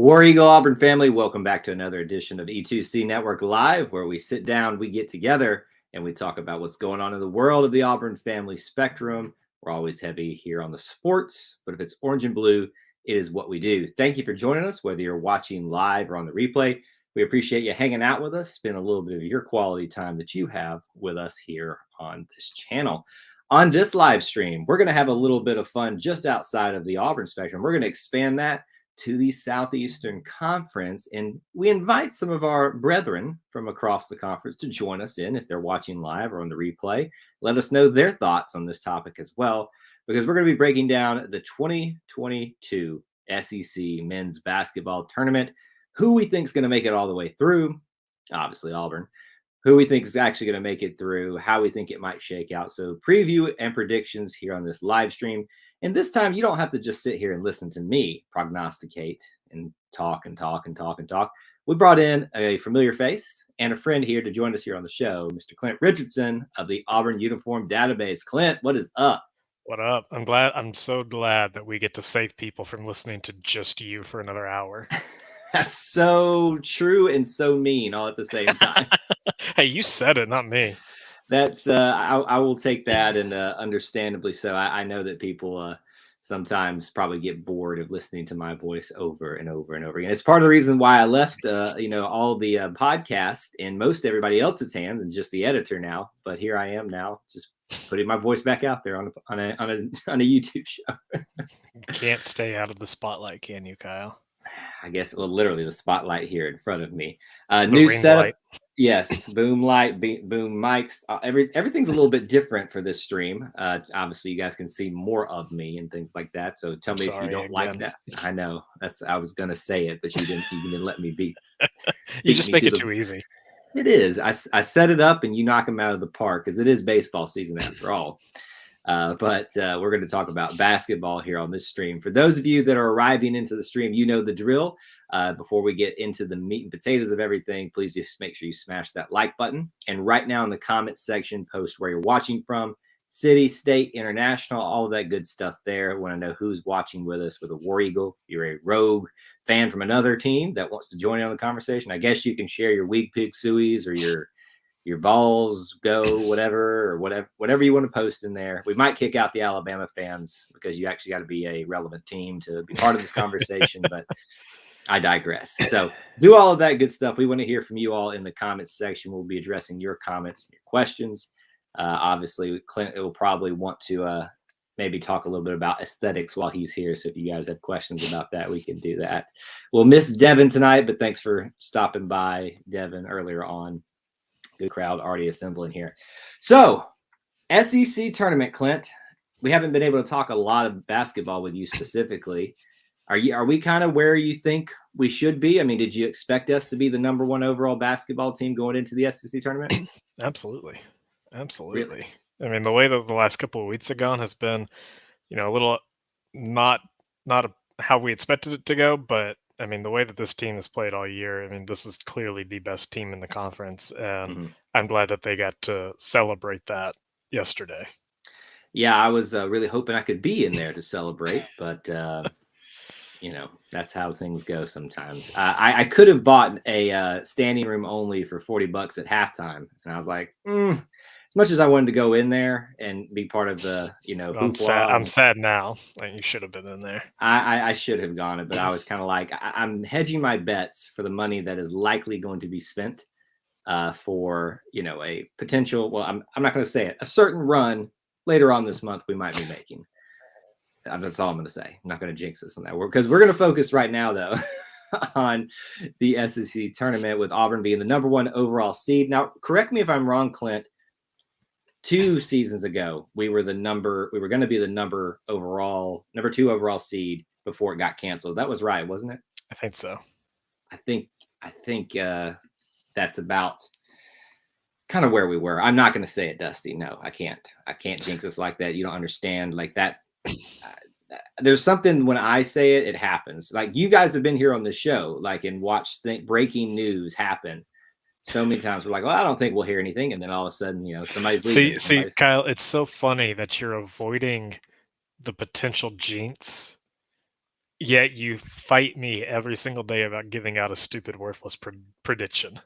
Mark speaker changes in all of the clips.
Speaker 1: War Eagle Auburn family, welcome back to another edition of E2C Network Live, where we sit down, we get together, and we talk about what's going on in the world of the Auburn family spectrum. We're always heavy here on the sports, but if it's orange and blue, it is what we do. Thank you for joining us, whether you're watching live or on the replay. We appreciate you hanging out with us, spend a little bit of your quality time that you have with us here on this channel. On this live stream, we're going to have a little bit of fun just outside of the Auburn spectrum. We're going to expand that to the Southeastern Conference, and we invite some of our brethren from across the conference to join us in if they're watching live or on the replay. Let us know their thoughts on this topic as well, because we're going to be breaking down the 2022 SEC men's basketball tournament, who we think is going to make it all the way through, obviously Auburn, who we think is actually going to make it through, how we think it might shake out. So preview and predictions here on this live stream. And this time, you don't have to just sit here and listen to me prognosticate and talk and talk and talk and talk. We brought in a familiar face and a friend here to join us here on the show, Mr. Clint Richardson of the Auburn Uniform Database. Clint, what is up?
Speaker 2: What up? I'm so glad that we get to save people from listening to just you for another hour.
Speaker 1: That's so true and so mean all at the same time.
Speaker 2: Hey, you said it, not me.
Speaker 1: That's I will take that, and understandably so. I know that people sometimes probably get bored of listening to my voice over and over and over again. It's part of the reason why I left all the podcasts in most everybody else's hands and just the editor now. But here I am now, just putting my voice back out there on a YouTube show.
Speaker 2: You can't stay out of the spotlight, can you, Kyle?
Speaker 1: I guess, well, literally the spotlight here in front of me.
Speaker 2: The
Speaker 1: New
Speaker 2: ring
Speaker 1: setup.
Speaker 2: light.
Speaker 1: Yes, boom light, boom mics. Everything's a little bit different for this stream. Obviously, you guys can see more of me and things like that. So tell me if you don't like that. I know I was gonna say it, but you didn't let me be.
Speaker 2: You just make it too easy.
Speaker 1: It is. I set it up and you knock them out of the park, because it is baseball season after all. But we're going to talk about basketball here on this stream. For those of you that are arriving into the stream, you know the drill. Before we get into the meat and potatoes of everything, please just make sure you smash that like button. And right now in the comments section, post where you're watching from, city, state, international, all of that good stuff there. I want to know who's watching with us with a War Eagle. You're a rogue fan from another team that wants to join in on the conversation. I guess you can share your Weak Pig Sueys or your balls go, whatever you want to post in there. We might kick out the Alabama fans because you actually got to be a relevant team to be part of this conversation, but I digress. So do all of that good stuff. We want to hear from you all in the comments section. We'll be addressing your comments and your questions. Obviously, Clint will probably want to maybe talk a little bit about aesthetics while he's here. So if you guys have questions about that, we can do that. We'll miss Devin tonight, but thanks for stopping by, Devin, earlier on. Good crowd already assembling here. So, SEC tournament, Clint. We haven't been able to talk a lot of basketball with you specifically. Are we kind of where you think we should be? I mean, did you expect us to be the number one overall basketball team going into the SEC tournament?
Speaker 2: Absolutely.
Speaker 1: Really?
Speaker 2: I mean, the way that the last couple of weeks have gone has been, a little not how we expected it to go, but I mean, the way that this team has played all year, I mean, this is clearly the best team in the conference, and I'm glad that they got to celebrate that yesterday.
Speaker 1: Yeah, I was really hoping I could be in there to celebrate, but, that's how things go sometimes. I could have bought a standing room only for $40 at halftime, and I was like, as much as I wanted to go in there and be part of the,
Speaker 2: I'm sad now. Like, you should have been in there.
Speaker 1: I should have gone it, but I was kind of like, I'm hedging my bets for the money that is likely going to be spent for, a potential, well, I'm not going to say it, a certain run later on this month we might be making. That's all I'm going to say. I'm not going to jinx us on that, because we're going to focus right now, though, on the SEC tournament with Auburn being the number one overall seed. Now, correct me if I'm wrong, Clint. 2 seasons ago, we were going to be the number 2 overall seed before it got canceled. That was right, wasn't it?
Speaker 2: I think so.
Speaker 1: I think that's about kind of where we were. I'm not going to say it, Dusty. No, I can't jinx us like that. You don't understand like that. There's something when I say it, it happens. Like, you guys have been here on the show, like, and watched breaking news happen so many times. We're like, well, I don't think we'll hear anything, and then all of a sudden, somebody's leaving.
Speaker 2: See, Kyle, it's so funny that you're avoiding the potential jinx Yet you fight me every single day about giving out a stupid, worthless prediction.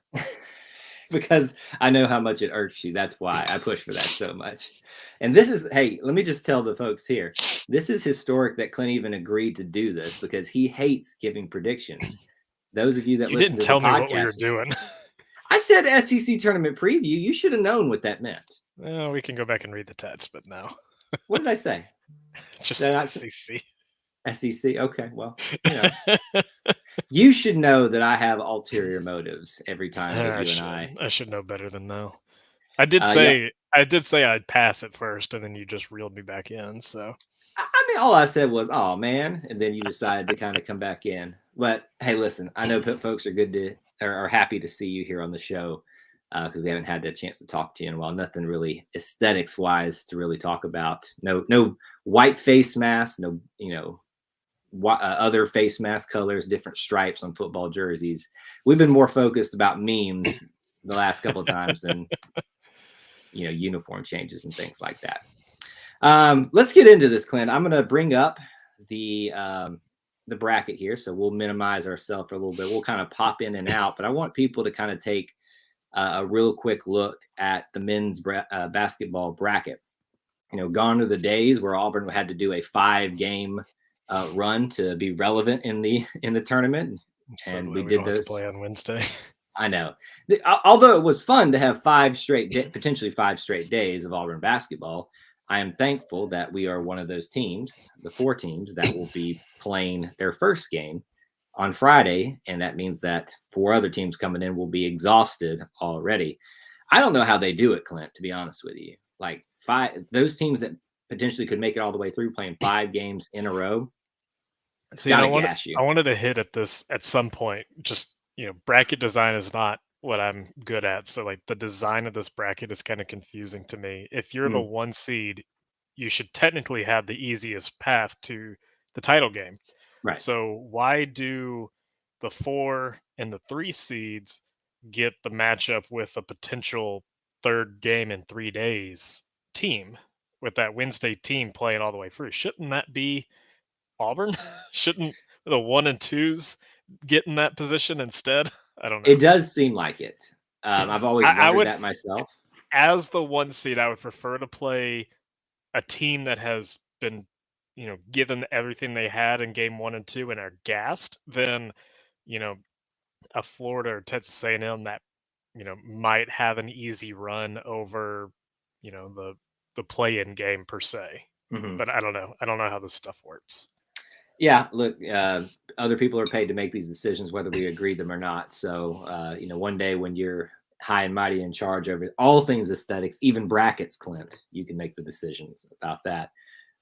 Speaker 1: Because I know how much it irks you. That's why I push for that so much. And this is, hey, let me just tell the folks here, this is historic that Clint even agreed to do this because he hates giving predictions. Those of you that
Speaker 2: You
Speaker 1: listen
Speaker 2: didn't
Speaker 1: to the
Speaker 2: tell me what we were
Speaker 1: podcast,
Speaker 2: doing.
Speaker 1: I said SEC tournament preview. You should have known what that meant.
Speaker 2: Well, we can go back and read the text, but no,
Speaker 1: What did I say? Did
Speaker 2: just
Speaker 1: I not say
Speaker 2: SEC.
Speaker 1: SEC? Okay, well, you should know that I have ulterior motives every time that
Speaker 2: I
Speaker 1: you and
Speaker 2: should.
Speaker 1: I.
Speaker 2: I should know better than now. I did
Speaker 1: Yeah,
Speaker 2: say I did say I'd pass at first, and then you just reeled me back in. So
Speaker 1: I mean, all I said was, "Oh man," and then you decided to kind of come back in. But hey, listen, I know folks are good to are happy to see you here on the show because we haven't had a chance to talk to you in a while. Nothing really aesthetics wise to really talk about. No white face mask. No, other face mask colors, different stripes on football jerseys. We've been more focused about memes the last couple of times than uniform changes and things like that. Let's get into this, Clint. I'm going to bring up the bracket here, so we'll minimize ourselves for a little bit. We'll kind of pop in and out, but I want people to kind of take a real quick look at the men's basketball bracket. Gone are the days where Auburn had to do a 5-game run to be relevant in the tournament,
Speaker 2: I'm so
Speaker 1: and we
Speaker 2: glad we
Speaker 1: did
Speaker 2: don't have to
Speaker 1: those.
Speaker 2: play on Wednesday.
Speaker 1: I know. Although it was fun to have potentially 5 straight days of Auburn basketball, I am thankful that we are one of those teams, the 4 teams that will be playing their first game on Friday, and that means that 4 other teams coming in will be exhausted already. I don't know how they do it, Clint, to be honest with you. Like those teams that potentially could make it all the way through playing 5 games in a row, it's
Speaker 2: See, and
Speaker 1: got to gas you.
Speaker 2: I wanted to hit at this at some point. Just bracket design is not what I'm good at. So like the design of this bracket is kind of confusing to me. If you're the
Speaker 1: Mm,
Speaker 2: 1 seed, you should technically have the easiest path to the title game.
Speaker 1: right.
Speaker 2: So why do the 4 and the 3 seeds get the matchup with a potential third game in 3 days team with that Wednesday team playing all the way through? Shouldn't that be Auburn? Shouldn't the 1 and 2s get in that position instead? I don't know.
Speaker 1: It does seem like it. I've always
Speaker 2: I
Speaker 1: wondered
Speaker 2: would,
Speaker 1: that myself.
Speaker 2: as the 1 seed, I would prefer to play a team that has been, given everything they had in game 1 and 2 and are gassed than, you know, a Florida or Texas A&M that, might have an easy run over, the play-in game per se.
Speaker 1: Mhm.
Speaker 2: But I don't know. I don't know how this stuff works.
Speaker 1: Yeah, look, other people are paid to make these decisions, whether we agree them or not. So, one day when you're high and mighty in charge over all things aesthetics, even brackets, Clint, you can make the decisions about that.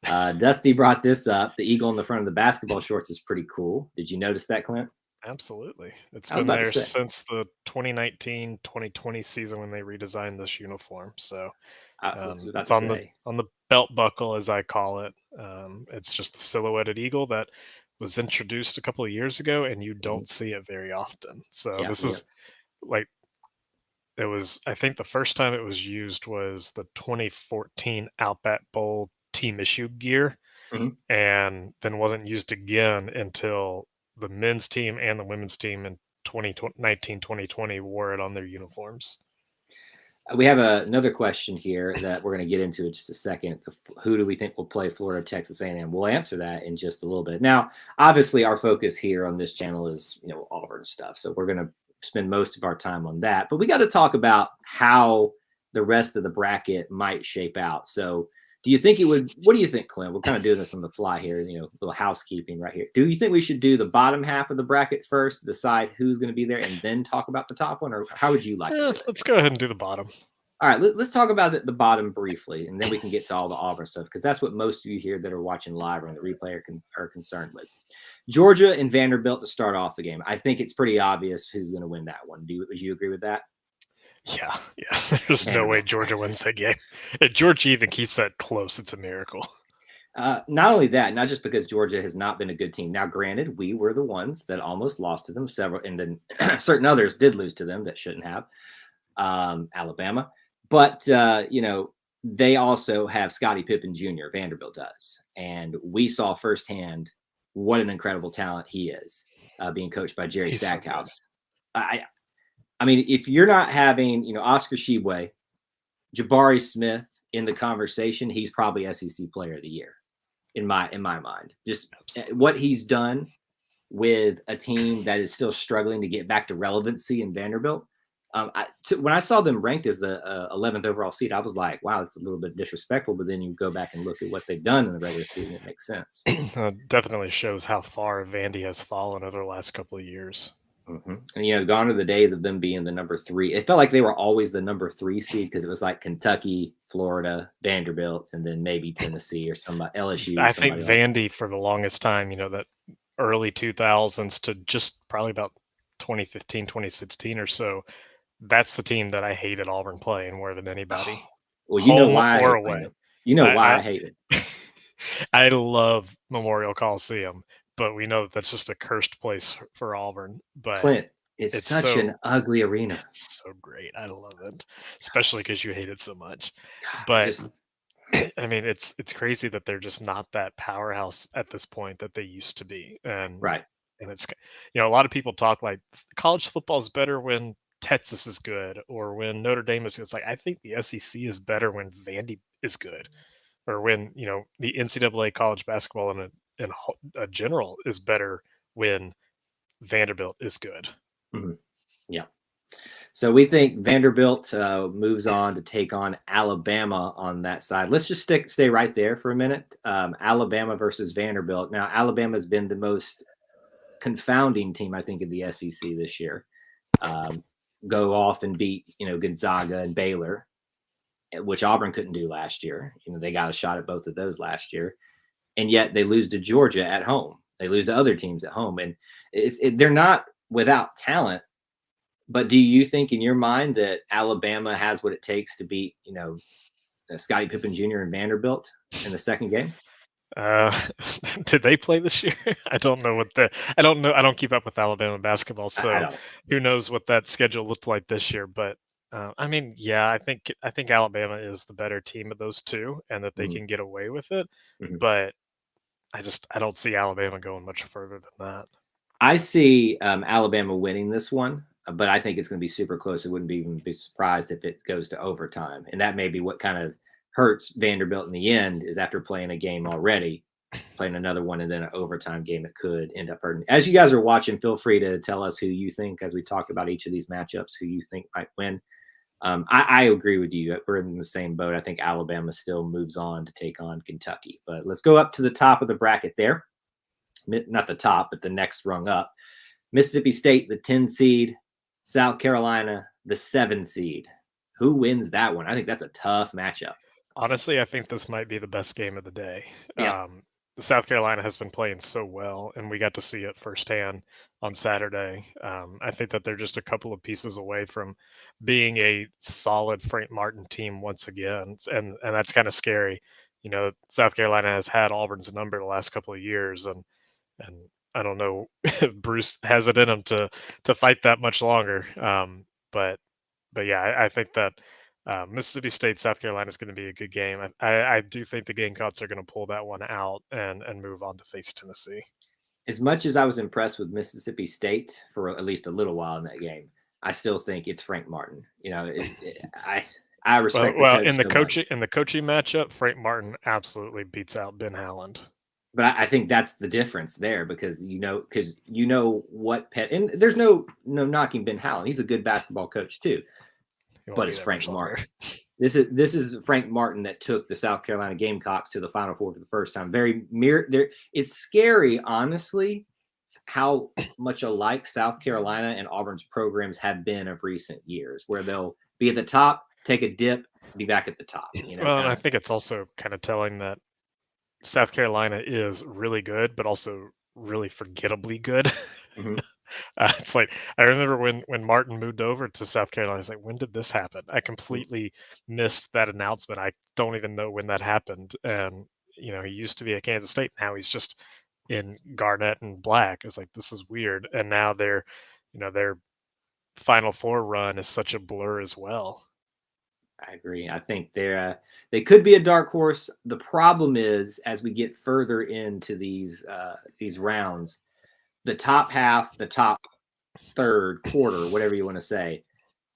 Speaker 1: Dusty brought this up. The eagle in the front of the basketball shorts is pretty cool. Did you notice that, Clint?
Speaker 2: Absolutely. It's
Speaker 1: I was
Speaker 2: been
Speaker 1: about to
Speaker 2: there
Speaker 1: say.
Speaker 2: since the 2019-2020 season when they redesigned this uniform. So
Speaker 1: I was about
Speaker 2: it's
Speaker 1: to
Speaker 2: on the
Speaker 1: say.
Speaker 2: belt buckle, as I call it. It's just the silhouetted eagle that was introduced a couple of years ago, and you
Speaker 1: Mhm.
Speaker 2: don't see it very often. So
Speaker 1: Yeah,
Speaker 2: this
Speaker 1: yeah.
Speaker 2: is like it was. I think the first time it was used was the 2014 Outback Bowl team issue gear,
Speaker 1: Mhm.
Speaker 2: and then wasn't used again until the men's team and the women's team in 2019-2020 wore it on their uniforms.
Speaker 1: We have another question here that we're going to get into in just a second. Who do we think will play Florida, Texas A&M? We'll answer that in just a little bit. Now, obviously, our focus here on this channel is Auburn stuff, so we're going to spend most of our time on that. But we got to talk about how the rest of the bracket might shape out. So, do you think it would? What do you think, Clint? We're kind of doing this on the fly here. Little housekeeping right here. Do you think we should do the bottom half of the bracket first, decide who's going to be there, and then talk about the top one, or how would you like to do it?
Speaker 2: Let's go ahead and do the bottom.
Speaker 1: All right, let's talk about the bottom briefly, and then we can get to all the Auburn stuff because that's what most of you here that are watching live or on the replay are concerned with. Georgia and Vanderbilt to start off the game. I think it's pretty obvious who's going to win that one. Would you agree with that?
Speaker 2: Yeah. There's no way
Speaker 1: Vanderbilt.
Speaker 2: Georgia wins that game. If Georgia even keeps that close, it's a miracle.
Speaker 1: Not only that, not just because Georgia has not been a good team. Now, granted, we were the ones that almost lost to them several, and then certain others did lose to them that shouldn't have. Alabama, but they also have Scottie Pippen Jr. Vanderbilt does, and we saw firsthand what an incredible talent he is, being coached by Jerry
Speaker 2: He's so good.
Speaker 1: Stackhouse. I, I mean, if you're not having, Oscar Shibwe, Jabari Smith in the conversation, he's probably SEC Player of the Year in my mind. Just
Speaker 2: Absolutely.
Speaker 1: what he's done with a team that is still struggling to get back to relevancy in Vanderbilt. When I saw them ranked as the 11th overall seed, I was like, wow, it's a little bit disrespectful. But then you go back and look at what they've done in the regular season, it makes sense.
Speaker 2: Definitely shows how far Vandy has fallen over the last couple of years.
Speaker 1: And gone are the days of them being the number 3. It felt like they were always the number 3 seed because it was like Kentucky, Florida, Vanderbilt, and then maybe Tennessee or somebody, LSU,
Speaker 2: I think
Speaker 1: somebody like that.
Speaker 2: Vandy for the longest time, that early 2000s to just probably about 2015, 2016 or so, that's the team that I hated Auburn playing more than anybody,
Speaker 1: Well, you know
Speaker 2: home
Speaker 1: why I
Speaker 2: or
Speaker 1: hate playing
Speaker 2: away.
Speaker 1: them. You know why
Speaker 2: I
Speaker 1: I hate it.
Speaker 2: I love Memorial Coliseum, but we know that that's just a cursed place for Auburn. But
Speaker 1: Clint, it's
Speaker 2: it's
Speaker 1: such an ugly arena.
Speaker 2: it's so great. I love it, especially because you hate it so much.
Speaker 1: God, I
Speaker 2: But
Speaker 1: just
Speaker 2: I mean, it's crazy that they're just not that powerhouse at this point that they used to be,
Speaker 1: right.
Speaker 2: and it's a lot of people talk like college football is better when Texas is good or when Notre Dame is good. It's like I think the SEC is better when Vandy is good or when the NCAA college basketball in a general is better when Vanderbilt is good.
Speaker 1: Mhm. Yeah. So we think Vanderbilt moves on to take on Alabama on that side. Let's just stay right there for a minute. Alabama versus Vanderbilt. Now, Alabama's been the most confounding team, I think, in the SEC this year. Go off and beat, Gonzaga and Baylor, which Auburn couldn't do last year. They got a shot at both of those last year, and yet they lose to Georgia at home. They lose to other teams at home, and they're not without talent. But do you think in your mind that Alabama has what it takes to beat, Scottie Pippen Jr. and Vanderbilt in the second game?
Speaker 2: Uh, did they play this year? I don't know what the I don't know. I don't keep up with Alabama basketball,
Speaker 1: I
Speaker 2: so
Speaker 1: don't.
Speaker 2: who knows what that schedule looked like this year. But I mean, yeah, I think Alabama is the better team of those two, and that they
Speaker 1: Mhm,
Speaker 2: can get away with it.
Speaker 1: mhm.
Speaker 2: But I don't see Alabama going much further than that.
Speaker 1: I see Alabama winning this one, but I think it's going to be super close. I wouldn't even be surprised if it goes to overtime, and that may be what kind of hurts Vanderbilt in the end. Is after playing a game already, playing another one, and then an overtime game, it could end up hurting. As you guys are watching, feel free to tell us who you think, as we talk about each of these matchups, who you think might win. I agree with you. We're in the same boat. I think Alabama still moves on to take on Kentucky. But let's go up to the top of the bracket there. Not the top, but the next rung up. Mississippi State, the 10 seed. South Carolina, the 7 seed. Who wins that one? I think that's a tough matchup.
Speaker 2: Honestly, I think this might be the best game of the day.
Speaker 1: Yeah.
Speaker 2: The South Carolina has been playing so well, and we got to see it firsthand on Saturday. I think that they're just a couple of pieces away from being a solid Frank Martin team once again, and that's kind of scary. South Carolina has had Auburn's number the last couple of years, and I don't know if Bruce has it in him to fight that much longer. But yeah, I think that Mississippi State, South Carolina is going to be a good game. I do think the Gamecocks are going to pull that one out and move on to face Tennessee.
Speaker 1: As much as I was impressed with Mississippi State for at least a little while in that game, I still think it's Frank Martin. I
Speaker 2: Well,
Speaker 1: respect the
Speaker 2: well,
Speaker 1: coach so much.
Speaker 2: in the coaching matchup, Frank Martin absolutely beats out Ben Howland.
Speaker 1: But I think that's the difference there because what Pet and there's no knocking Ben Howland. He's a good basketball coach too.
Speaker 2: He won't
Speaker 1: But
Speaker 2: be
Speaker 1: it's
Speaker 2: there
Speaker 1: Frank
Speaker 2: much longer.
Speaker 1: Martin. This is Frank Martin that took the South Carolina Gamecocks to the Final Four for the first time. It's scary, honestly, how much alike South Carolina and Auburn's programs have been of recent years, where they'll be at the top, take a dip, be back at the top.
Speaker 2: Well, and
Speaker 1: Kind
Speaker 2: I
Speaker 1: of.
Speaker 2: think it's also kind of telling that South Carolina is really good, but also really forgettably good.
Speaker 1: Mhm.
Speaker 2: It's like I remember when Martin moved over to South Carolina. It's like, when did this happen? I completely missed that announcement. I don't even know when that happened. And he used to be at Kansas State. Now he's just in Garnett and Black. It's like this is weird. And now their Final Four run is such a blur as well.
Speaker 1: I agree. I think they could be a dark horse. The problem is, as we get further into these rounds, the top half, the top third quarter, whatever you want to say,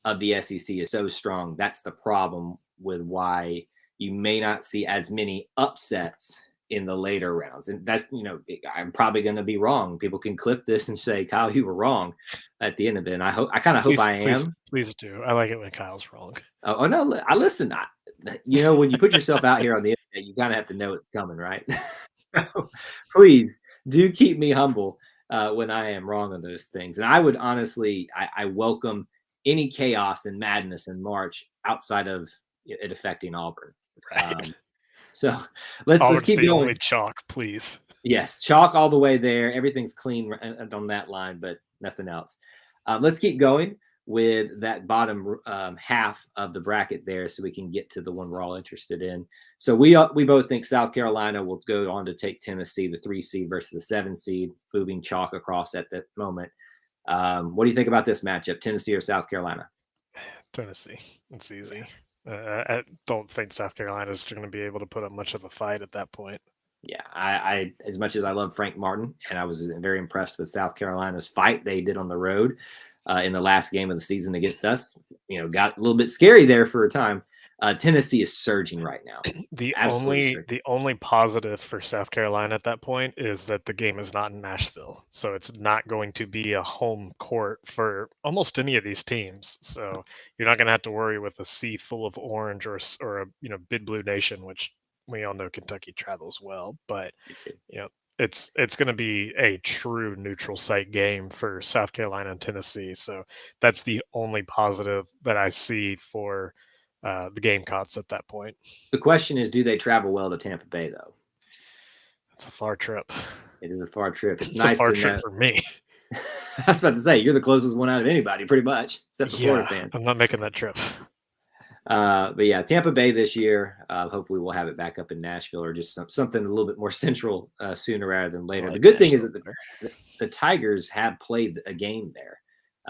Speaker 1: of the SEC is so strong. That's the problem with why you may not see as many upsets in the later rounds. And that's, I'm probably going to be wrong. People can clip this and say, Kyle, you were wrong at the end of it. And I kind of hope I am.
Speaker 2: Please do. I like it when Kyle's wrong.
Speaker 1: Oh no, I listen. When you put yourself out here on the internet, you kind of have to know it's coming, right? Please do keep me humble when I am wrong on those things. And I would honestly, I welcome any chaos and madness in March outside of it affecting Auburn.
Speaker 2: Right.
Speaker 1: So let's keep going.
Speaker 2: Only chalk, please.
Speaker 1: Yes, chalk all the way there. Everything's clean on that line, but nothing else. Let's keep going with that bottom half of the bracket there, so we can get to the one we're all interested in. So we both think South Carolina will go on to take Tennessee, the 3 seed versus the 7 seed, moving chalk across at that moment. What do you think about this matchup, Tennessee or South Carolina?
Speaker 2: Tennessee. It's easy. I don't think South Carolina is going to be able to put up much of a fight at that point.
Speaker 1: Yeah, I as much as I love Frank Martin, and I was very impressed with South Carolina's fight they did on the road in the last game of the season against us, got a little bit scary there for a time. Tennessee is surging right now.
Speaker 2: The only positive for South Carolina at that point is that the game is not in Nashville, so it's not going to be a home court for almost any of these teams. So you're not going to have to worry with a sea full of orange or a Big Blue Nation, which we all know Kentucky travels well, but it's going to be a true neutral site game for South Carolina and Tennessee. So that's the only positive that I see for the Gamecocks at that point.
Speaker 1: The question is, do they travel well to Tampa Bay, though?
Speaker 2: It's a far trip.
Speaker 1: It is a far trip. It's
Speaker 2: nice a far trip for me.
Speaker 1: I was about to say, you're the closest one out of anybody, pretty much, except for Florida fans.
Speaker 2: I'm not making that trip.
Speaker 1: But yeah, Tampa Bay this year. Hopefully, we'll have it back up in Nashville, or just something a little bit more central sooner rather than later. The good thing is that the Tigers have played a game there.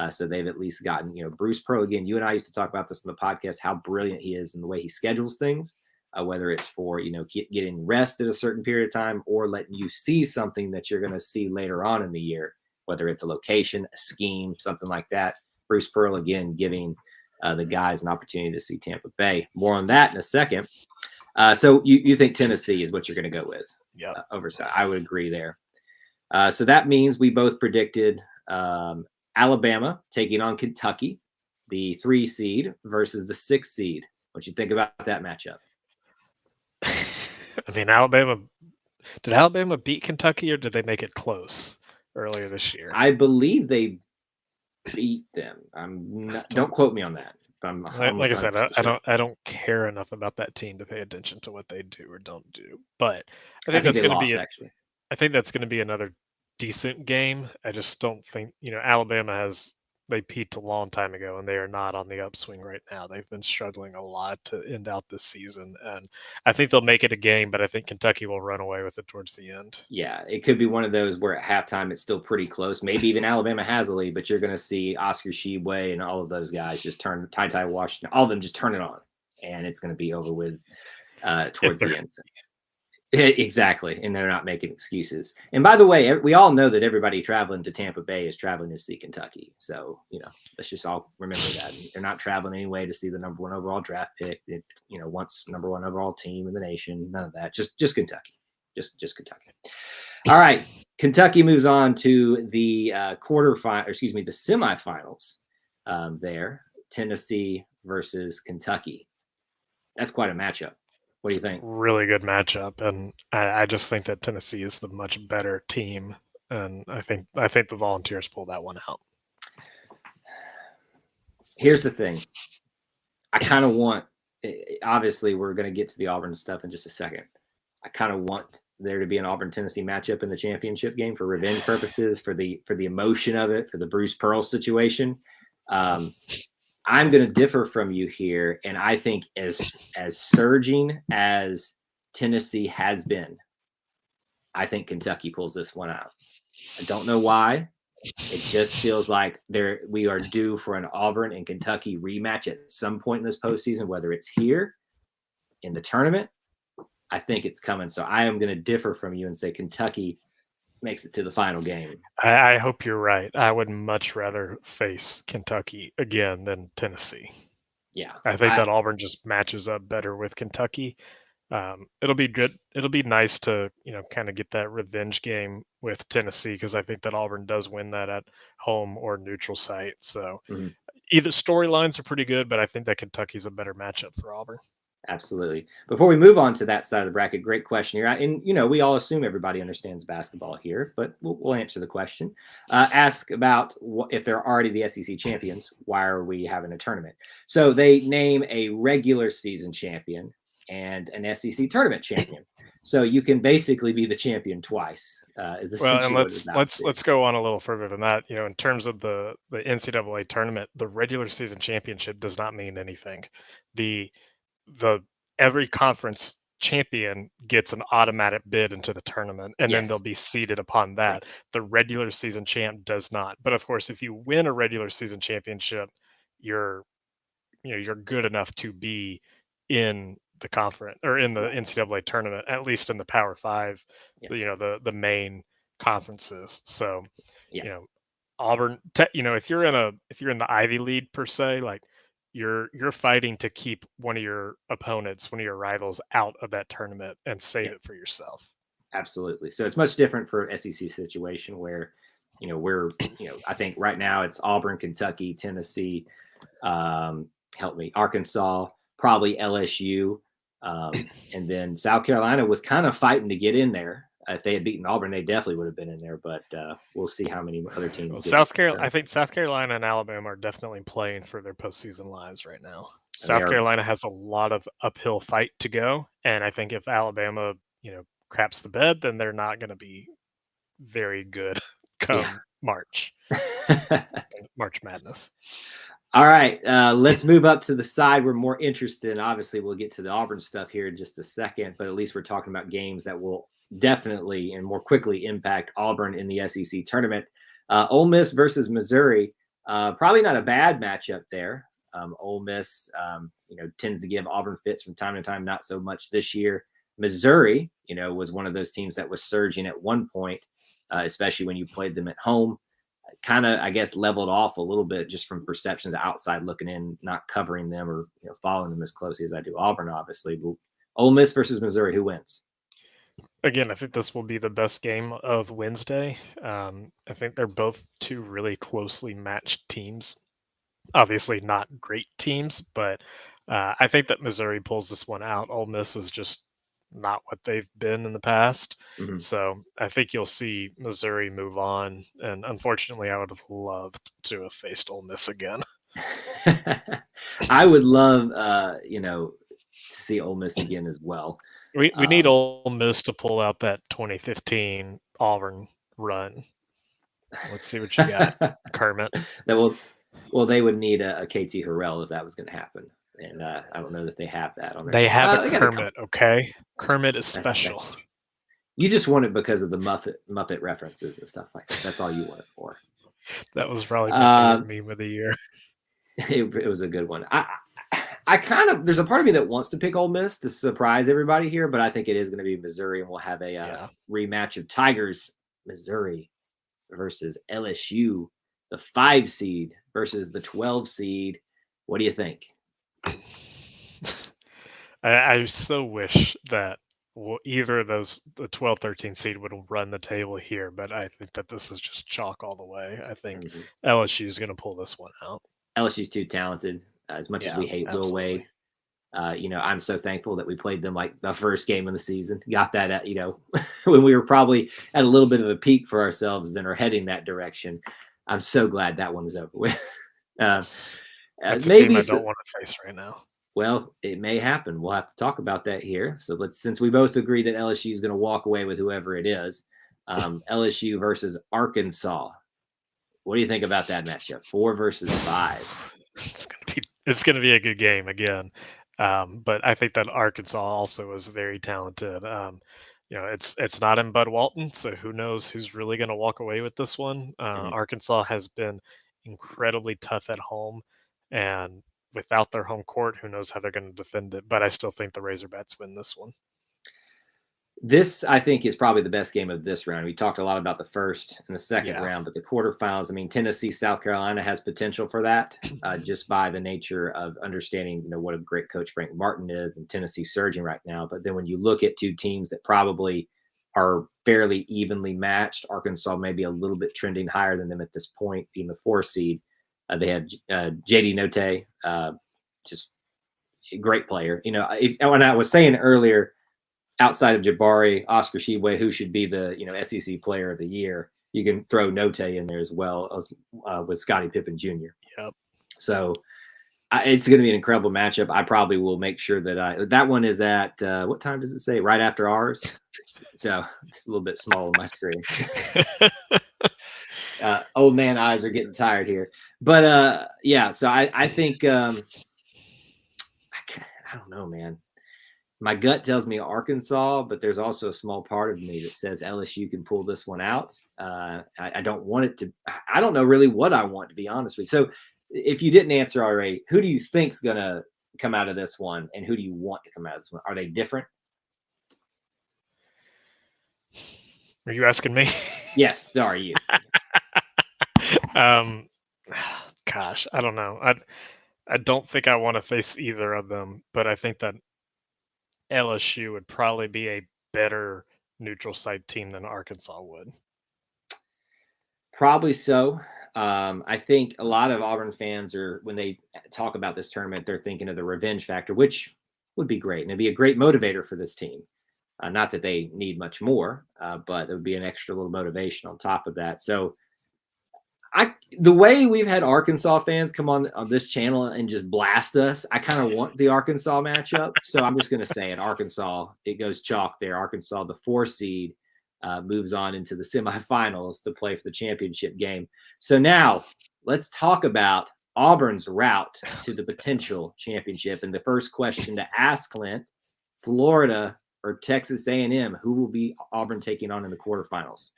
Speaker 1: So they've at least gotten, Bruce Pearl, again, you and I used to talk about this on the podcast, how brilliant he is in the way he schedules things, whether it's for, getting rest at a certain period of time or letting you see something that you're going to see later on in the year, whether it's a location, a scheme, something like that. Bruce Pearl, again, giving the guys an opportunity to see Tampa Bay. More on that in a second. So you think Tennessee is what you're going to go with?
Speaker 2: Yeah.
Speaker 1: Overside. I would agree there. So that means we both predicted Alabama taking on Kentucky, the 3 seed versus the 6 seed. What you think about that matchup?
Speaker 2: I mean, did Alabama beat Kentucky, or did they make it close earlier this year?
Speaker 1: I believe they beat them. Don't quote me on that.
Speaker 2: Like I said, I don't care enough about that team to pay attention to what they do or don't do. But I think that's going to be I think that's going to be another decent game. I just don't think, Alabama they peaked a long time ago, and they are not on the upswing right now. They've been struggling a lot to end out this season, and I think they'll make it a game, but I think Kentucky will run away with it towards the end.
Speaker 1: Yeah, it could be one of those where at halftime it's still pretty close. Maybe even Alabama has a lead, but you're going to see Oscar Tshiebwe and all of those guys just turn Ty Washington, all of them just turn it on, and it's going to be over with towards the end. Exactly, and they're not making excuses. And by the way, we all know that everybody traveling to Tampa Bay is traveling to see Kentucky. So, let's just all remember that. They're not traveling anyway to see the number 1 overall draft pick. Once number 1 overall team in the nation. None of that. Just Kentucky. Just Kentucky. All right, Kentucky moves on to the the semifinals. There, Tennessee versus Kentucky. That's quite a matchup. What do you think?
Speaker 2: Really good matchup, and I just think that Tennessee is the much better team, and I think the Volunteers pull that one out.
Speaker 1: Here's the thing. I kind of want, obviously, we're going to get to the Auburn stuff in just a second. I kind of want there to be an Auburn-Tennessee matchup in the championship game for revenge purposes, for the emotion of it, for the Bruce Pearl situation. I'm going to differ from you here, and I think as surging as Tennessee has been, I think Kentucky pulls this one out. I don't know why. It just feels like we are due for an Auburn and Kentucky rematch at some point in this postseason, whether it's here in the tournament. I think it's coming. So I am going to differ from you and say Kentucky makes it to the final game.
Speaker 2: I hope you're right. I would much rather face Kentucky again than Tennessee.
Speaker 1: Yeah.
Speaker 2: I think that Auburn just matches up better with Kentucky. It'll be good. It'll be nice to, kind of get that revenge game with Tennessee, because I think that Auburn does win that at home or neutral site. So either storylines are pretty good, but I think that Kentucky's a better matchup for Auburn.
Speaker 1: Absolutely. Before we move on to that side of the bracket, great question here. And, we all assume everybody understands basketball here, but we'll answer the question. Ask about if they're already the SEC champions, why are we having a tournament? So they name a regular season champion and an SEC tournament champion. So you can basically be the champion twice.
Speaker 2: And let's go on a little further than that. In terms of the NCAA tournament, the regular season championship does not mean anything. The every conference champion gets an automatic bid into the tournament, and then they'll be seeded upon that. The regular season champ does not. But of course, if you win a regular season championship, you're good enough to be in the conference or in the NCAA tournament, at least in the Power Five, the main conferences. So, Auburn, if you're in the Ivy League per se, like you're fighting to keep one of your opponents, one of your rivals out of that tournament and save it for yourself.
Speaker 1: Absolutely. So it's much different for SEC situation where, we're, I think right now it's Auburn, Kentucky, Tennessee, Arkansas, probably LSU. And then South Carolina was kind of fighting to get in there. If they had beaten Auburn, they definitely would have been in there, but we'll see how many other teams.
Speaker 2: I think South Carolina and Alabama are definitely playing for their postseason lives right now. South Carolina has a lot of uphill fight to go, and I think if Alabama, craps the bed, then they're not going to be very good come March. March Madness.
Speaker 1: All right, let's move up to the side we're more interested in. Obviously, we'll get to the Auburn stuff here in just a second, but at least we're talking about games that will definitely and more quickly impact Auburn in the SEC tournament. Ole Miss versus Missouri, probably not a bad matchup there. Ole Miss, tends to give Auburn fits from time to time, not so much this year. Missouri, was one of those teams that was surging at one point, especially when you played them at home. Kind of, I guess, leveled off a little bit just from perceptions outside looking in, not covering them or following them as closely as I do Auburn, obviously. But Ole Miss versus Missouri, who wins?
Speaker 2: Again, I think this will be the best game of Wednesday. I think they're both two really closely matched teams. Obviously not great teams, but I think that Missouri pulls this one out. Ole Miss is just not what they've been in the past. So I think you'll see Missouri move on. And unfortunately, I would have loved to have faced Ole Miss again.
Speaker 1: I would love, to see Ole Miss again as well.
Speaker 2: We need Ole Miss to pull out that 2015 Auburn run. Let's see what you got, Kermit.
Speaker 1: Well, they would need a KT Harrell if that was going to happen. And I don't know that they have that on their
Speaker 2: team. Have a Kermit, okay? Kermit is special.
Speaker 1: You just want it because of the Muppet references and stuff like that. That's all you want it for.
Speaker 2: That was probably my meme of the year.
Speaker 1: It was a good one. I kind of, there's a part of me that wants to pick Ole Miss to surprise everybody here, but I think it is going to be Missouri, and we'll have a rematch of Tigers, Missouri versus LSU, the 5 seed versus the 12 seed. What do you think?
Speaker 2: I so wish that either of those, the 12-13 seed, would run the table here, but I think that this is just chalk all the way. I think LSU is going to pull this one out.
Speaker 1: LSU's too talented. As much as we hate Will Wade, I'm so thankful that we played them like the first game of the season. Got that at, when we were probably at a little bit of a peak for ourselves, then are heading that direction. I'm so glad that one is over with.
Speaker 2: That's a team I don't want to face right now.
Speaker 1: Well, it may happen. We'll have to talk about that here. So since we both agree that LSU is going to walk away with whoever it is, LSU versus Arkansas. What do you think about that matchup? 4 versus 5.
Speaker 2: It's going to be a good game again. But I think that Arkansas also is very talented. it's not in Bud Walton, so who knows who's really going to walk away with this one.
Speaker 1: Mhm.
Speaker 2: Arkansas has been incredibly tough at home, and without their home court, who knows how they're going to defend it. But I still think the Razorbacks win this one.
Speaker 1: This, I think, is probably the best game of this round. We talked a lot about the first and the second
Speaker 2: Yeah.
Speaker 1: round, but the quarterfinals, I mean, Tennessee, South Carolina has potential for that just by the nature of understanding, what a great coach Frank Martin is and Tennessee surging right now. But then when you look at two teams that probably are fairly evenly matched, Arkansas may be a little bit trending higher than them at this point, being the 4 seed. They had JD Note, just a great player. When I was saying earlier, outside of Jabari, Oscar Tshiebwe, who should be the SEC Player of the Year, you can throw Note in there as well as with Scottie Pippen Jr.
Speaker 2: Yep.
Speaker 1: So it's going to be an incredible matchup. I probably will make sure that one is at what time does it say? Right after ours. So it's a little bit small on my screen. Old man eyes are getting tired here, but yeah. So I think I don't know, man. My gut tells me Arkansas, but there's also a small part of me that says LSU can pull this one out. I don't want it to. I don't know really what I want, to be honest with you. So, if you didn't answer already, who do you think's gonna come out of this one, and who do you want to come out of this one? Are they different?
Speaker 2: Are you asking me?
Speaker 1: Yes. Sorry, you.
Speaker 2: um, gosh, I don't know. I don't think I want to face either of them, but I think that LSU would probably be a better neutral site team than Arkansas would.
Speaker 1: Probably so. I think a lot of Auburn fans are, when they talk about this tournament, they're thinking of the revenge factor, which would be great. And it'd be a great motivator for this team. Not that they need much more, but it would be an extra little motivation on top of that. So the way we've had Arkansas fans come on this channel and just blast us, I kind of want the Arkansas matchup. So I'm just going to say it. Arkansas, it goes chalk there. Arkansas, the 4 seed, moves on into the semifinals to play for the championship game. So now let's talk about Auburn's route to the potential championship. And the first question to ask Clint, Florida or Texas A&M, who will be Auburn taking on in the quarterfinals?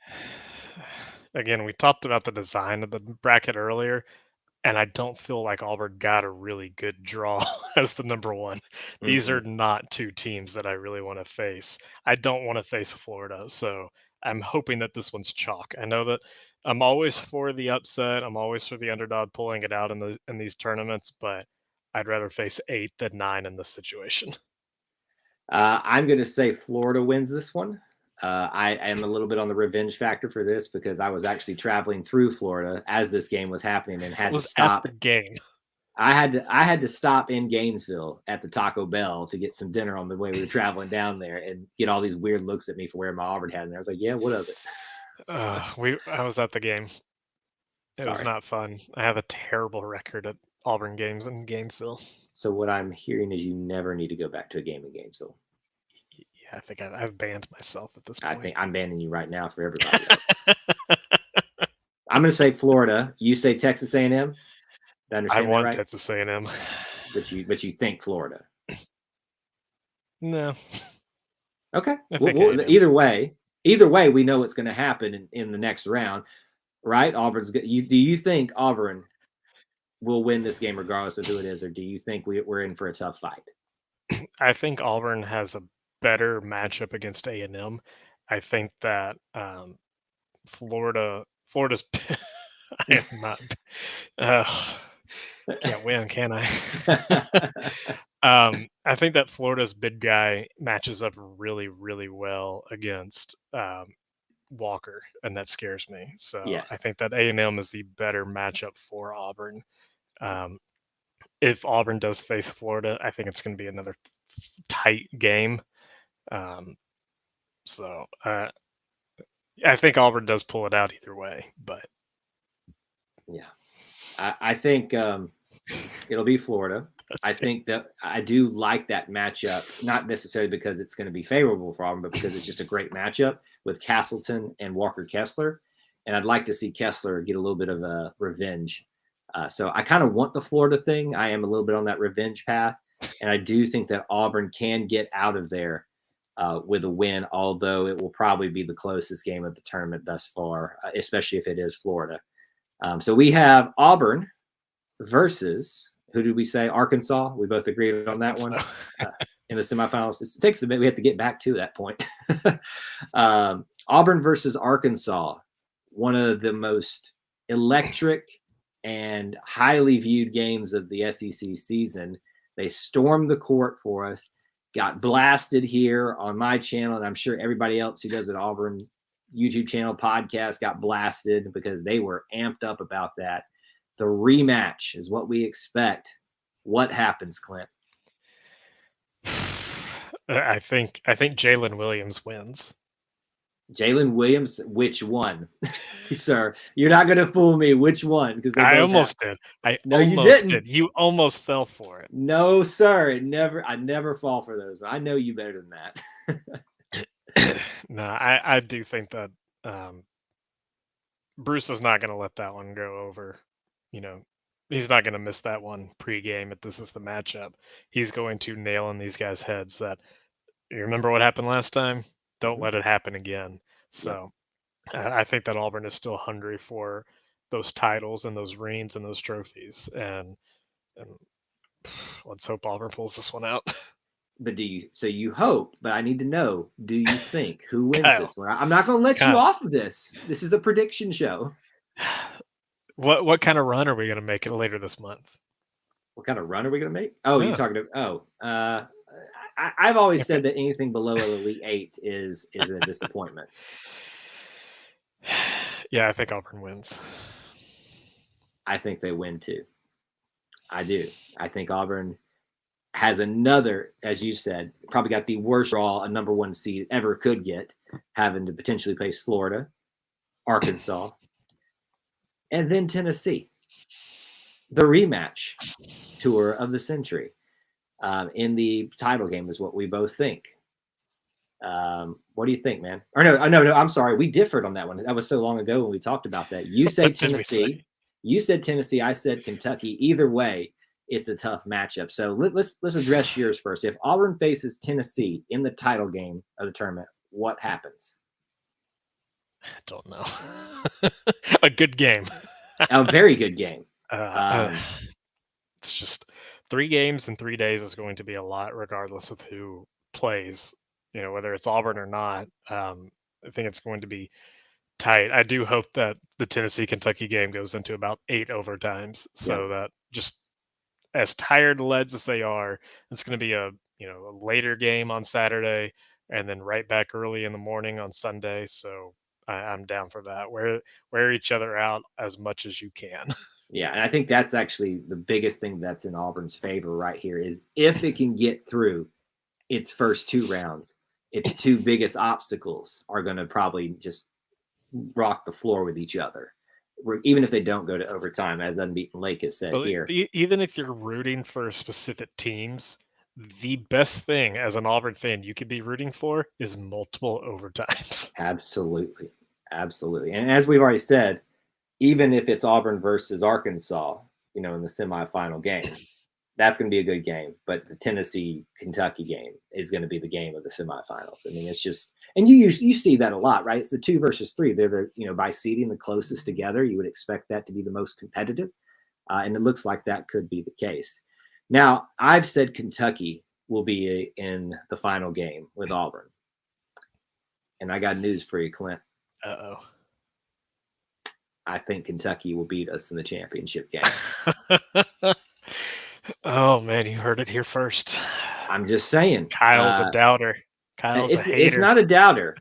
Speaker 2: Again, we talked about the design of the bracket earlier, and I don't feel like Auburn got a really good draw as the number one. These
Speaker 1: Mm-hmm.
Speaker 2: are not two teams that I really want to face. I don't want to face Florida, so I'm hoping that this one's chalk. I know that I'm always for the upset. I'm always for the underdog pulling it out in these tournaments, but I'd rather face 8 than 9 in this situation.
Speaker 1: I'm going to say Florida wins this one. I am a little bit on the revenge factor for this because I was actually traveling through Florida as this game was happening and had to
Speaker 2: Was at
Speaker 1: stop.
Speaker 2: the game.
Speaker 1: I had to stop in Gainesville at the Taco Bell to get some dinner on the way we were traveling down there and get all these weird looks at me for wearing my Auburn hat. And I was like, yeah, what of it?
Speaker 2: I was at the game. It was
Speaker 1: Sorry.
Speaker 2: not fun. I have a terrible record at Auburn games in Gainesville.
Speaker 1: So what I'm hearing is you never need to go back to a game in Gainesville.
Speaker 2: Yeah, I think I've banned myself at this
Speaker 1: I
Speaker 2: point.
Speaker 1: think I'm banning you right now for everybody else. I'm going to say Florida. You say Texas A&M. Did I
Speaker 2: I
Speaker 1: understand that
Speaker 2: want
Speaker 1: right?
Speaker 2: Texas A&M.
Speaker 1: But you think Florida.
Speaker 2: No,
Speaker 1: Okay.
Speaker 2: I think
Speaker 1: Well,
Speaker 2: A&M.
Speaker 1: either way, we know what's going to happen in the next round, right? Do you think Auburn will win this game regardless of who it is, or do you think we're in for a tough fight?
Speaker 2: I think Auburn has a better matchup against A&M. I think that Florida's. I am not. Can't win, can I? I think that Florida's big guy matches up really, really well against Walker, and that scares me. So I
Speaker 1: Yes.
Speaker 2: think that A&M is the better matchup for Auburn. Um, if Auburn does face Florida, I think it's going to be another tight game. Um, so I think Auburn does pull it out either way, but
Speaker 1: Yeah. I think it'll be Florida. I think that I do like that matchup, not necessarily because it's going to be favorable for Auburn, but because it's just a great matchup with Castleton and Walker Kessler. And I'd like to see Kessler get a little bit of a revenge. So I kind of want the Florida thing. I am a little bit on that revenge path. And I do think that Auburn can get out of there with a win, although it will probably be the closest game of the tournament thus far, especially if it is Florida. So we have Auburn versus, who did we say? Arkansas. We both agreed on that one.
Speaker 2: So.
Speaker 1: In the semifinals. It takes a bit. We have to get back to that point. Auburn versus Arkansas, one of the most electric and highly viewed games of the SEC season. They stormed the court for us, got blasted here on my channel, and I'm sure everybody else who does an Auburn YouTube channel podcast got blasted because they were amped up about that. The rematch is what we expect. What happens, Clint?
Speaker 2: I think Jalen Williams wins.
Speaker 1: Jalen Williams, which one? Sir, you're not going to fool me. Which one? Because
Speaker 2: I almost did.
Speaker 1: No, you didn't.
Speaker 2: You almost fell for it.
Speaker 1: No, sir. I never fall for those. I know you better than
Speaker 2: that. No, I do think that Bruce is not going to let that one go over. He's not going to miss that one pregame if this is the matchup. He's going to nail in these guys' heads that, you remember what happened last time? Don't let it happen again. So I think that Auburn is still hungry for those titles and those rings and those trophies. And let's hope Auburn pulls this one out.
Speaker 1: But you hope, but I need to know, do you think who wins this one? I'm not going to let you off of this. This is a prediction show.
Speaker 2: What kind of run are we going to make it later this month?
Speaker 1: What kind of run are we going to make? Oh, you're talking about, I've always said that anything below Elite Eight is a disappointment.
Speaker 2: Yeah, I think Auburn wins.
Speaker 1: I think they win too. I do. I think Auburn has another, as you said, probably got the worst draw a number one seed ever could get, having to potentially face Florida, Arkansas, and then Tennessee. The rematch tour of the century in the title game is what we both think. What do you think, man? Or no, I'm sorry. We differed on that one. That was so long ago when we talked about that. You said Tennessee. You said Tennessee. I said Kentucky. Either way, it's a tough matchup. So let's address yours first. If Auburn faces Tennessee in the title game of the tournament, what happens?
Speaker 2: I don't know. A good game.
Speaker 1: A very good game.
Speaker 2: It's just 3 games in 3 days is going to be a lot, regardless of who plays. Whether it's Auburn or not. I think it's going to be tight. I do hope that the Tennessee-Kentucky game goes into about 8 overtimes, so that just as tired leads as they are, it's going to be a later game on Saturday, and then right back early in the morning on Sunday. So I'm down for that. Wear each other out as much as you can.
Speaker 1: Yeah, and I think that's actually the biggest thing that's in Auburn's favor right here is if it can get through its first 2 rounds, its 2 biggest obstacles are going to probably just rock the floor with each other, even if they don't go to overtime, as Unbeaten Lake has said here.
Speaker 2: Even if you're rooting for specific teams, the best thing as an Auburn fan you could be rooting for is multiple overtimes.
Speaker 1: Absolutely. And as we've already said, even if it's Auburn versus Arkansas, in the semifinal game, that's going to be a good game. But the Tennessee-Kentucky game is going to be the game of the semifinals. I mean, it's just, and you see that a lot, right? It's the 2 versus 3. They're by seeding the closest together, you would expect that to be the most competitive. And it looks like that could be the case. Now, I've said Kentucky will be in the final game with Auburn. And I got news for you, Clint.
Speaker 2: Uh-oh.
Speaker 1: I think Kentucky will beat us in the championship game.
Speaker 2: Oh, man, you heard it here first.
Speaker 1: I'm just saying.
Speaker 2: Kyle's a doubter. Kyle's a hater.
Speaker 1: It's not a doubter.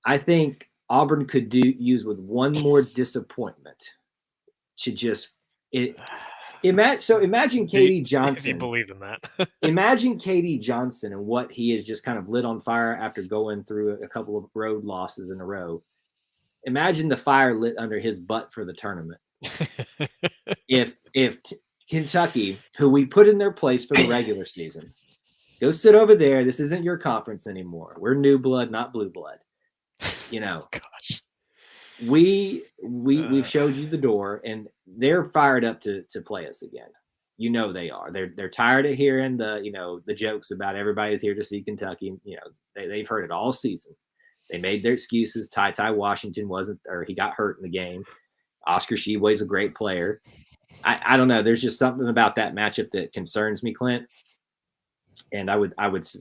Speaker 1: I think Auburn could use with one more disappointment to just imagine Katie Johnson.
Speaker 2: Do you believe in that?
Speaker 1: Imagine Katie Johnson and what he has just kind of lit on fire after going through a couple of road losses in a row. Imagine the fire lit under his butt for the tournament. If Kentucky, who we put in their place for the regular season, go sit over there. This isn't your conference anymore. We're new blood, not blue blood.
Speaker 2: Gosh.
Speaker 1: We've showed you the door, and they're fired up to play us again. You know they are. They're tired of hearing the jokes about everybody's here to see Kentucky. They've heard it all season. They made their excuses. Ty Washington wasn't, or he got hurt in the game. Oscar Tshiebwe's a great player. I don't know. There's just something about that matchup that concerns me, Clint. And I would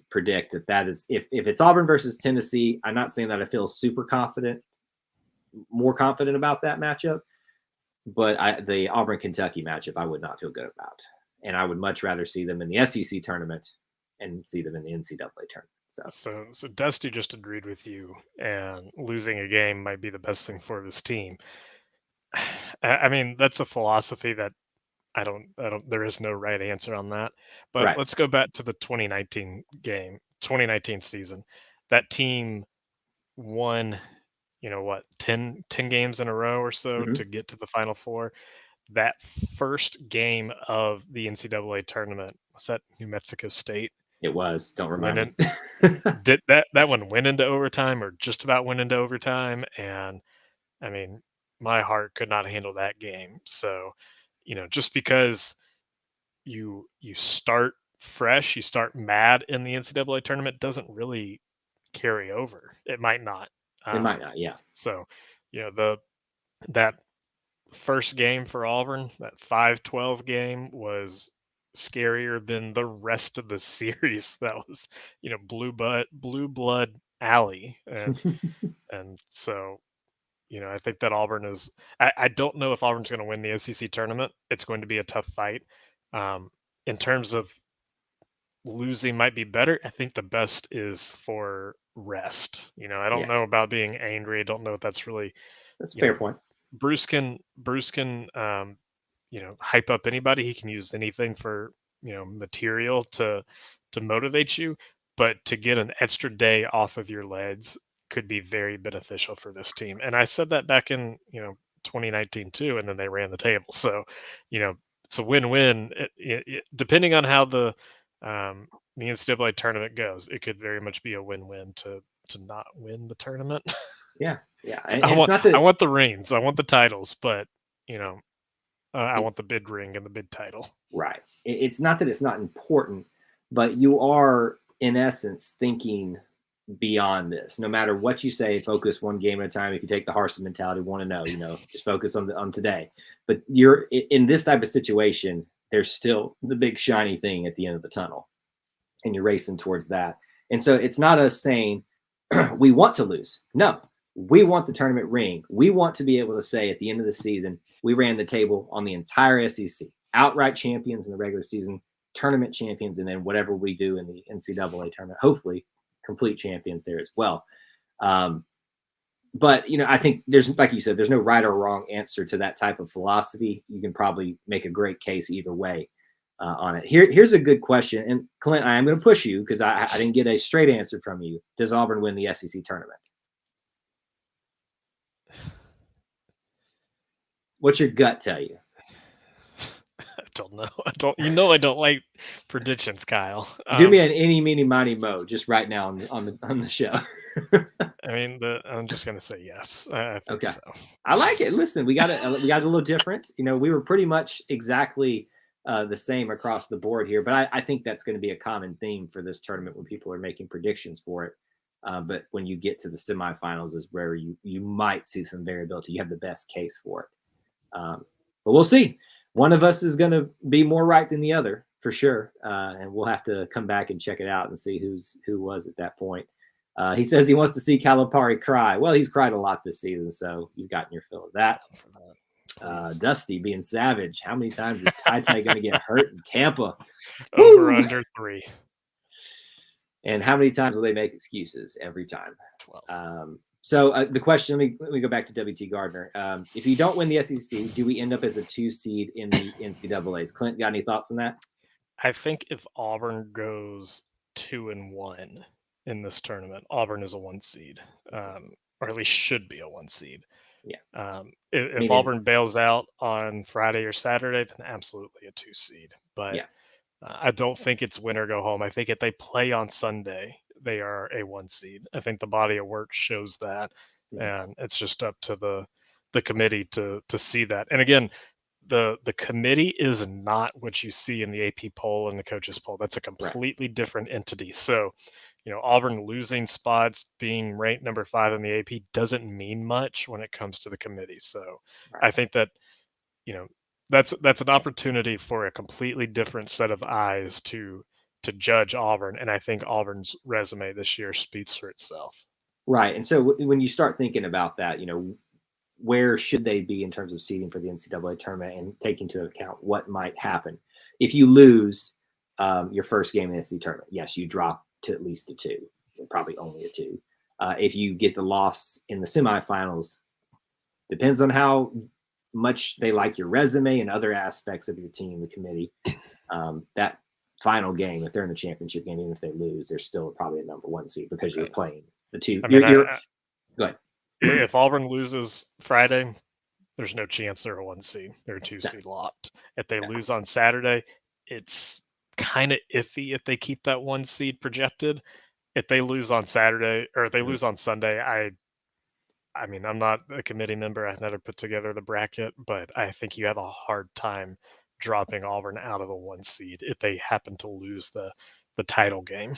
Speaker 1: predict if it's Auburn versus Tennessee. I'm not saying that I feel super confident, more confident about that matchup, but the Auburn Kentucky matchup I would not feel good about, and I would much rather see them in the SEC tournament and see them in the NCAA tournament.
Speaker 2: So Dusty just agreed with you, and losing a game might be the best thing for this team. I mean, that's a philosophy that I don't, there is no right answer on that. But
Speaker 1: right.
Speaker 2: Let's go back to the 2019 season. That team won, 10 games in a row or so to get to the Final Four. That first game of the NCAA tournament, was that New Mexico State?
Speaker 1: It was. Don't remind me.
Speaker 2: Did that one went into overtime, or just about went into overtime? And I mean, my heart could not handle that game. So, just because you start fresh, you start mad in the NCAA tournament, doesn't really carry over. It might not.
Speaker 1: It might not. Yeah.
Speaker 2: So, that first game for Auburn, that 5-12 game, was scarier than the rest of the series. That was, blue blood alley, and so I think that Auburn is. I don't know if Auburn's going to win the SEC tournament. It's going to be a tough fight. In terms of losing might be better, I think the best is for rest. I don't know about being angry. I don't know if that's really.
Speaker 1: That's a fair point.
Speaker 2: Bruce can hype up anybody. He can use anything for material to motivate you, but to get an extra day off of your legs could be very beneficial for this team. And I said that back in 2019 too, and then they ran the table. So it's a win-win. Depending on how the NCAA tournament goes, it could very much be a win-win to not win the tournament.
Speaker 1: Yeah.
Speaker 2: I want the rings, I want the titles, but I want the bid ring and the bid title.
Speaker 1: Right. It's not that it's not important, but you are in essence thinking beyond this. No matter what you say, focus one game at a time. If you take the Harsin mentality, want to know, just focus on today. But you're in this type of situation, there's still the big shiny thing at the end of the tunnel, and you're racing towards that. And so it's not us saying we want to lose. No, we want the tournament ring. We want to be able to say at the end of the season, we ran the table on the entire SEC, outright champions in the regular season, tournament champions, and then whatever we do in the NCAA tournament, hopefully complete champions there as well. But, I think there's, like you said, there's no right or wrong answer to that type of philosophy. You can probably make a great case either way on it. Here's a good question. And Clint, I am going to push you because I didn't get a straight answer from you. Does Auburn win the SEC tournament? What's your gut tell you?
Speaker 2: I don't know. I don't like predictions, Kyle.
Speaker 1: Do me an any, meeny, miny, mo just right now on the show.
Speaker 2: I mean, I'm just gonna say yes. I think so.
Speaker 1: I like it. Listen, we got a little different. We were pretty much exactly the same across the board here, but I think that's going to be a common theme for this tournament when people are making predictions for it. But when you get to the semifinals is where you might see some variability. You have the best case for it. But we'll see. One of us is going to be more right than the other for sure. And we'll have to come back and check it out and see who was at that point. He says he wants to see Calipari cry. Well, he's cried a lot this season, so you've gotten your fill of that. Dusty being savage. How many times is Ty going to get hurt in Tampa?
Speaker 2: Over under 3.
Speaker 1: And how many times will they make excuses? Every time. 12. So the question, let me go back to WT Gardner. If you don't win the SEC, do we end up as a 2 seed in the NCAAs? Clint, got any thoughts on that?
Speaker 2: I think if Auburn goes 2-1 in this tournament, Auburn is a 1 seed, or at least should be a 1 seed.
Speaker 1: Yeah.
Speaker 2: If Auburn bails out on Friday or Saturday, then absolutely a 2 seed. But yeah. I don't think it's win or go home. I think if they play on Sunday, they are a 1 seed. I think the body of work shows that, and it's just up to the committee to see that. And again, the committee is not what you see in the AP poll and the coaches poll. That's a
Speaker 1: Right.
Speaker 2: completely different entity. So, Auburn losing spots, being ranked number 5 in the AP doesn't mean much when it comes to the committee. So,
Speaker 1: Right.
Speaker 2: I think that, you know, that's an opportunity for a completely different set of eyes to judge Auburn, and I think Auburn's resume this year speaks for itself.
Speaker 1: Right. And so when you start thinking about that, where should they be in terms of seeding for the NCAA tournament and take into account what might happen if you lose your first game in the NCAA tournament? Yes, you drop to at least a 2, probably only a 2. If you get the loss in the semifinals, depends on how much they like your resume and other aspects of your team, the committee. That final game, if they're in the championship game, even if they lose, they're still probably a number 1 seed because you're playing the 2.
Speaker 2: I mean,
Speaker 1: Go ahead.
Speaker 2: If Auburn loses Friday, there's no chance they're a 1 seed. They're a 2 seed locked. If they lose on Saturday, it's kind of iffy if they keep that 1 seed projected. If they lose on Saturday or if they lose on Sunday, I mean, I'm not a committee member. I've never put together the bracket, but I think you have a hard time dropping Auburn out of the 1 seed if they happen to lose the title game.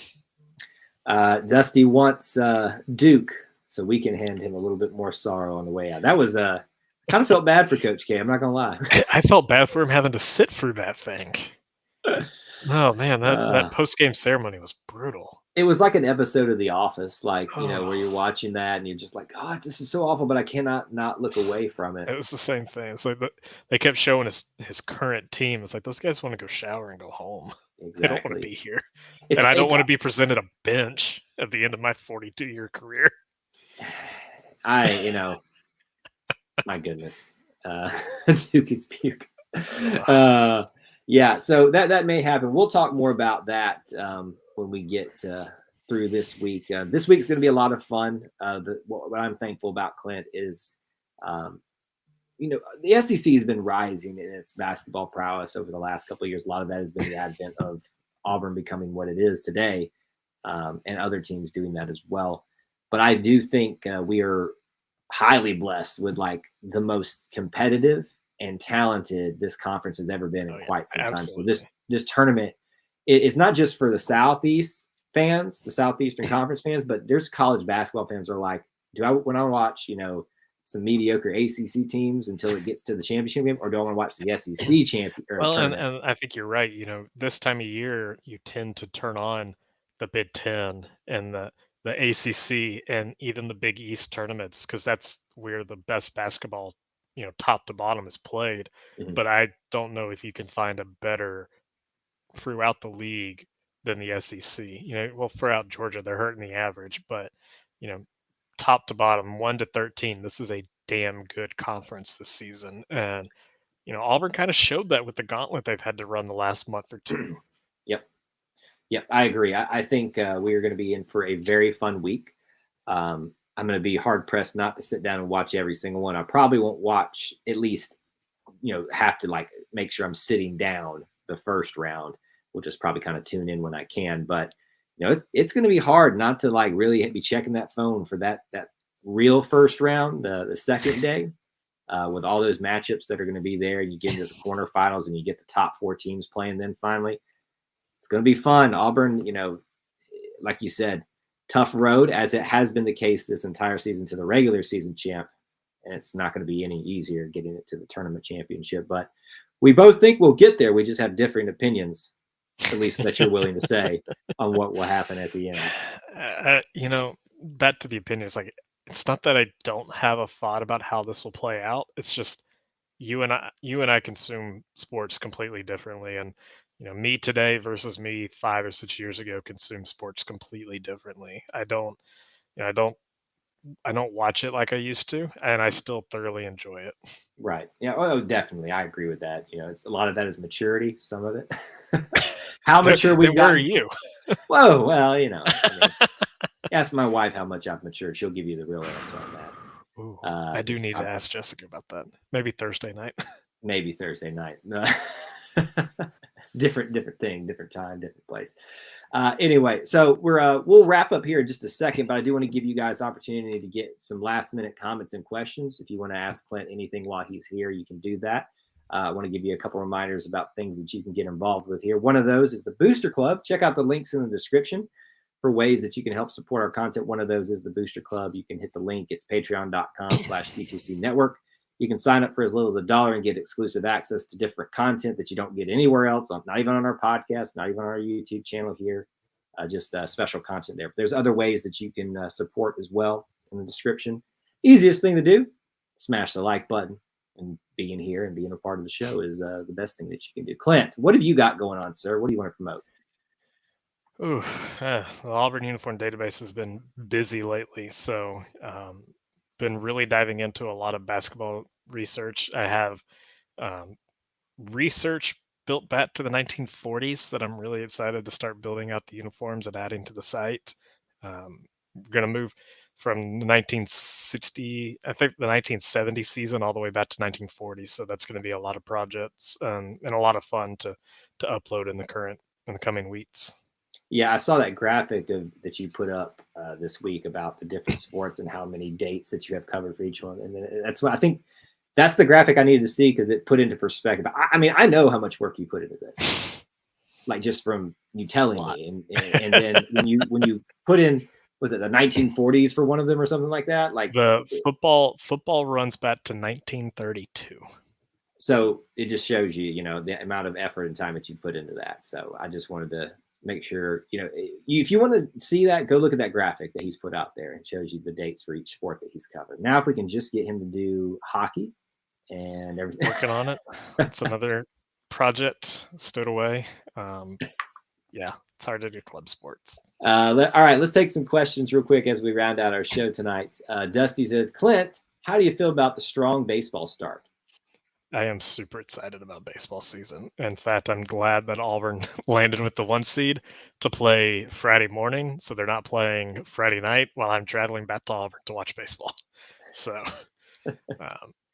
Speaker 1: Dusty wants Duke, so we can hand him a little bit more sorrow on the way out. That was kind of felt bad for Coach K. I'm not gonna lie.
Speaker 2: I felt bad for him having to sit through that thing. Oh man, that post game ceremony was brutal.
Speaker 1: It was like an episode of The Office, like where you're watching that and you're just like, God, this is so awful, but I cannot not look away from it.
Speaker 2: It was the same thing. It's like they kept showing his current team. It's like those guys want to go shower and go home.
Speaker 1: Exactly.
Speaker 2: They don't want to be here, and I don't want to be presented a bench at the end of my 42-year career.
Speaker 1: My goodness, Duke is puke. Yeah, so that may happen. We'll talk more about that when we get through this week. This week's going to be a lot of fun. What I'm thankful about, Clint, is the SEC has been rising in its basketball prowess over the last couple of years. A lot of that has been the advent of Auburn becoming what it is today, and other teams doing that as well. But I do think we are highly blessed with like the most competitive and talented this conference has ever been in quite some time. So this tournament it's not just for the Southeast fans, the Southeastern Conference fans, but there's college basketball fans that are like, when I watch, some mediocre ACC teams until it gets to the championship game, or do I want to watch the SEC champion?
Speaker 2: Well, and I think you're right. This time of year, you tend to turn on the Big Ten and the ACC and even the Big East tournaments because that's where the best basketball, top to bottom is played.
Speaker 1: Mm-hmm.
Speaker 2: But I don't know if you can find a better throughout the league than the SEC. Well, throughout Georgia, they're hurting the average, but top to bottom, 1 to 13, this is a damn good conference this season. And Auburn kind of showed that with the gauntlet they've had to run the last month or two.
Speaker 1: Yep, I agree. I think we are going to be in for a very fun week. I'm going to be hard pressed not to sit down and watch every single one. I probably won't watch at least, have to like make sure I'm sitting down the first round. We'll just probably kind of tune in when I can. But it's going to be hard not to like really be checking that phone for that real first round, the second day, with all those matchups that are going to be there. You get into the quarterfinals and you get the top 4 teams playing. Then finally, it's going to be fun. Auburn, like you said, tough road as it has been the case this entire season to the regular season champ, and it's not going to be any easier getting it to the tournament championship. But we both think we'll get there. We just have differing opinions, at least that you're willing to say, on what will happen at the end.
Speaker 2: Back to the opinions, like it's not that I don't have a thought about how this will play out. It's just you and I consume sports completely differently, and me today versus me 5 or 6 years ago consume sports completely differently. I don't watch it like I used to, and I still thoroughly enjoy it.
Speaker 1: Right. Yeah. Oh, definitely. I agree with that. It's a lot of that is maturity. Some of it. How mature we've gotten.
Speaker 2: Where are you?
Speaker 1: Whoa. Well, ask my wife how much I've matured. She'll give you the real answer on that.
Speaker 2: Ooh, I do need to ask Jessica about that. Maybe Thursday night.
Speaker 1: Maybe Thursday night. Different thing, different time, different place. Anyway, so we'll wrap up here in just a second, but I do want to give you guys opportunity to get some last minute comments and questions. If you want to ask Clint anything while he's here, you can do that. I want to give you a couple reminders about things that you can get involved with here. One of those is the Booster Club. Check out the links in the description for ways that you can help support our content. One of those is the Booster Club. You can hit the link. It's patreon.com/B2C Network. You can sign up for as little as $1 and get exclusive access to different content that you don't get anywhere else, not even on our podcast, not even on our YouTube channel here, just special content there. But there's other ways that you can support as well in the description. Easiest thing to do, smash the like button, and being here and being a part of the show is the best thing that you can do. Clint, what have you got going on, sir? What do you want to promote?
Speaker 2: Ooh, the Auburn Uniform Database has been busy lately, so been really diving into a lot of basketball research. I have research built back to the 1940s that I'm really excited to start building out the uniforms and adding to the site. We're going to move from the 1960, I think the 1970 season all the way back to 1940. So that's going to be a lot of projects and a lot of fun to upload in the coming weeks.
Speaker 1: Yeah, I saw that graphic that you put up this week about the different sports and how many dates that you have covered for each one. And that's what I think that's the graphic I needed to see because it put into perspective. I mean, I know how much work you put into this, like just from you telling me. And then when you put in, was it the 1940s for one of them or something like that? Like
Speaker 2: the football runs back to 1932.
Speaker 1: So it just shows you, the amount of effort and time that you put into that. So I just wanted to make sure, if you want to see that, go look at that graphic that he's put out there and shows you the dates for each sport that he's covered. Now, if we can just get him to do hockey and everything.
Speaker 2: Working on it. It's another project stowed away. Yeah, it's hard to do club sports.
Speaker 1: All right, let's take some questions real quick as we round out our show tonight. Dusty says, Clint, how do you feel about the strong baseball start?
Speaker 2: I am super excited about baseball season. In fact, I'm glad that Auburn landed with the 1 seed to play Friday morning, so they're not playing Friday night while I'm traveling back to Auburn to watch baseball. So,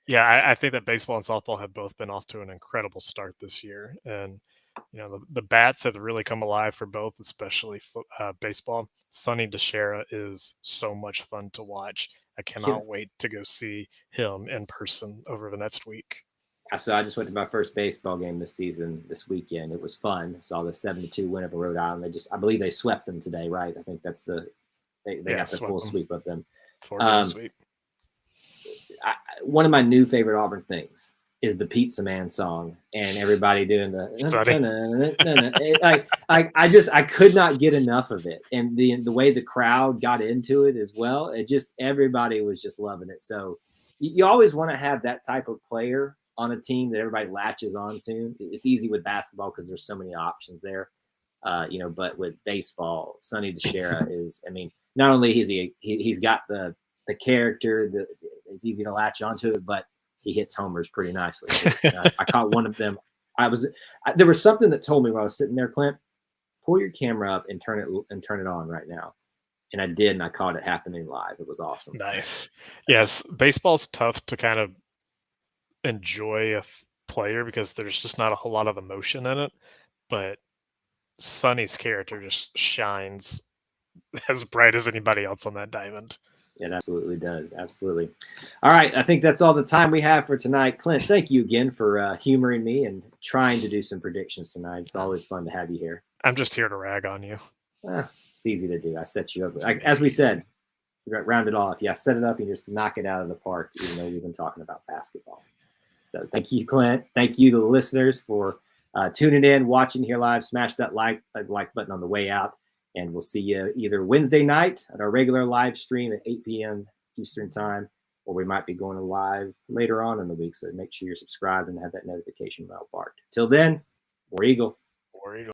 Speaker 2: yeah, I think that baseball and softball have both been off to an incredible start this year, and the bats have really come alive for both, especially baseball. Sonny DeShera is so much fun to watch. I cannot wait to go see him in person over the next week.
Speaker 1: So I just went to my first baseball game this weekend. It was fun. I saw the 7-2 win over Rhode Island. I believe they swept them today, right? I think that's they got the full sweep of them.
Speaker 2: Sweep.
Speaker 1: One of my new favorite Auburn things is the Pizza Man song and everybody doing the I could not get enough of it. And the way the crowd got into it as well, everybody was just loving it. So you always want to have that type of player on a team that everybody latches on to. It's easy with basketball because there's so many options there, but with baseball, Sonny DeShera is, not only he's got the character that is easy to latch onto it, but he hits homers pretty nicely. I caught one of them. There was something that told me while I was sitting there, Clint, pull your camera up and turn it on right now. And I did, and I caught it happening live. It was awesome.
Speaker 2: Nice. Yes, baseball's tough to kind of enjoy a player because there's just not a whole lot of emotion in it, but Sonny's character just shines as bright as anybody else on that diamond.
Speaker 1: It absolutely does. Absolutely. All right. I think that's all the time we have for tonight. Clint, thank you again for humoring me and trying to do some predictions tonight. It's always fun to have you here.
Speaker 2: I'm just here to rag on you.
Speaker 1: It's easy to do. I set you up. As we said, round it off. Yeah, set it up and just knock it out of the park, even though we've been talking about basketball. So thank you, Clint. Thank you to the listeners for tuning in, watching here live. Smash that like button on the way out. And we'll see you either Wednesday night at our regular live stream at 8 p.m. Eastern time, or we might be going live later on in the week. So make sure you're subscribed and have that notification bell barked. Till then, War Eagle.